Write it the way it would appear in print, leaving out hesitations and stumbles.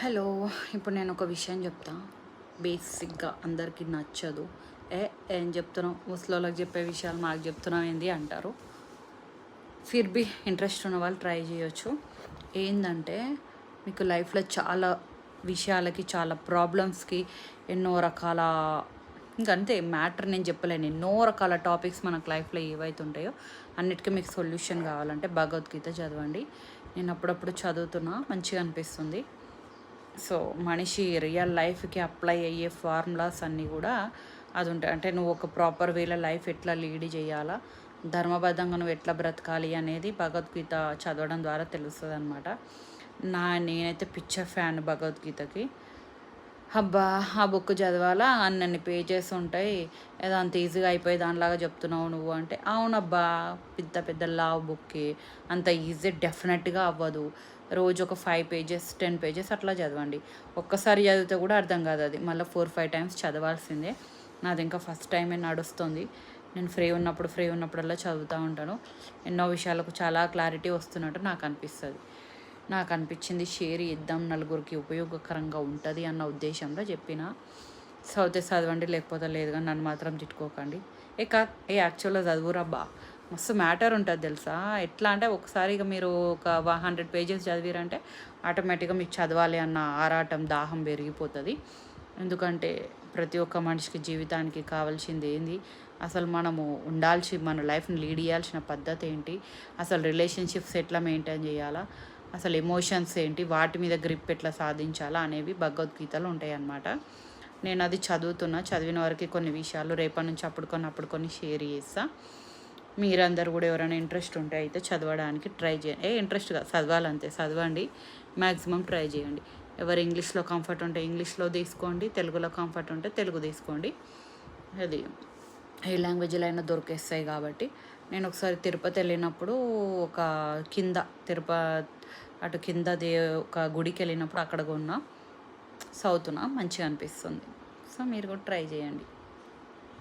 Hello. ఇప్పుడు నేను ఒక విషయం చెప్తా. బేసిక్గా అందరికీ నచ్చదు. ఏం చెప్తున్నావు, ముసలోళ్ళకి చెప్పే విషయాలు మాకు చెప్తున్నావు ఏంది అంటారు. ఫిర్ బి ఇంట్రెస్ట్ ఉన్న వాళ్ళు ట్రై చేయొచ్చు. ఏంటంటే మీకు లైఫ్లో చాలా విషయాలకి, చాలా ప్రాబ్లమ్స్కి, ఎన్నో రకాల ఇంకంతే మ్యాటర్ నేను చెప్పలేను. ఎన్నో రకాల టాపిక్స్ మనకు లైఫ్లో ఏవైతే ఉంటాయో అన్నిటికీ మీకు సొల్యూషన్ కావాలంటే భగవద్గీత చదవండి. నేను అప్పుడప్పుడు చదువుతున్నా, మంచిగా అనిపిస్తుంది. సో మనిషి రియల్ లైఫ్కి అప్లై అయ్యే ఫార్ములాస్ అన్నీ కూడా అది ఉంటాయి. అంటే నువ్వు ఒక ప్రాపర్ వేలో లైఫ్ ఎట్లా లీడ్ చేయాలా, ధర్మబద్ధంగా నువ్వు ఎట్లా బ్రతకాలి అనేది భగవద్గీత చదవడం ద్వారా తెలుస్తుంది అనమాట. నేనైతే పిక్చర్ ఫ్యాన్ భగవద్గీతకి. అబ్బా, ఆ బుక్ చదవాలా, అన్నన్ని పేజెస్ ఉంటాయి, ఏదో అంత ఈజీగా అయిపోయి దానిలాగా చెప్తున్నావు నువ్వు అంటే, అవునబ్బా పెద్ద పెద్ద లావ్ బుక్కి అంత ఈజీ డెఫినెట్గా అవ్వదు. రోజు ఒక 5 పేజెస్ 10 పేజెస్ అట్లా చదవండి. ఒక్కసారి చదివితే కూడా అర్థం కాదు, అది మళ్ళీ 4-5 టైమ్స్ చదవాల్సిందే. నాది ఇంకా ఫస్ట్ టైమే నడుస్తుంది. నేను ఫ్రీ ఉన్నప్పుడల్లా చదువుతూ ఉంటాను. ఎన్నో విషయాలకు చాలా క్లారిటీ వస్తున్నట్టు నాకు అనిపిస్తుంది. నాకు అనిపించింది షేర్ చేద్దాం, నలుగురికి ఉపయోగకరంగా ఉంటుంది అన్న ఉద్దేశంలో చెప్పిన. చదివితే చదవండి, లేకపోతే లేదు, కానీ నన్ను మాత్రం తిట్టుకోకండి. యాక్చువల్గా చదువురబ్బా, మస్తు మ్యాటర్ ఉంటుంది తెలుసా. ఎట్లా అంటే ఒకసారి ఇక మీరు ఒక 100 పేజెస్ చదివిరంటే ఆటోమేటిక్గా మీకు చదవాలి అన్న ఆరాటం, దాహం పెరిగిపోతుంది. ఎందుకంటే ప్రతి ఒక్క మనిషికి జీవితానికి కావాల్సింది ఏంది, అసలు మనము మన లైఫ్ని లీడ్ చేయాల్సిన పద్ధతి ఏంటి, అసలు రిలేషన్షిప్స్ ఎట్లా మెయింటైన్ చేయాలా, అసలు ఎమోషన్స్ ఏంటి, వాటి మీద గ్రిప్ ఎట్లా సాధించాలా అనేవి భగవద్గీతలో ఉంటాయి అన్నమాట. నేను అది చదివిన వరకు కొన్ని విషయాలు రేపటి నుంచి అప్పుడు కొన్ని షేర్ చేస్తా. మీరందరూ కూడా ఎవరైనా ఇంట్రెస్ట్ ఉంటే అయితే చదవడానికి ట్రై చేయండి. ఇంట్రెస్ట్గా చదవాలంతే, చదవండి, మ్యాక్సిమం ట్రై చేయండి. ఎవరు ఇంగ్లీష్లో కంఫర్ట్ ఉంటే ఇంగ్లీష్లో తీసుకోండి, తెలుగులో కంఫర్ట్ ఉంటే తెలుగు తీసుకోండి. అది ఏ లాంగ్వేజ్లో అయినా దొరికేస్తాయి కాబట్టి. నేను ఒకసారి తిరుపతి వెళ్ళినప్పుడు ఒక కింద అటు కిందది ఒక గుడికి వెళ్ళినప్పుడు అక్కడ కొన్నా, సౌతున మంచిగా అనిపిస్తుంది. సో మీరు కూడా ట్రై చేయండి.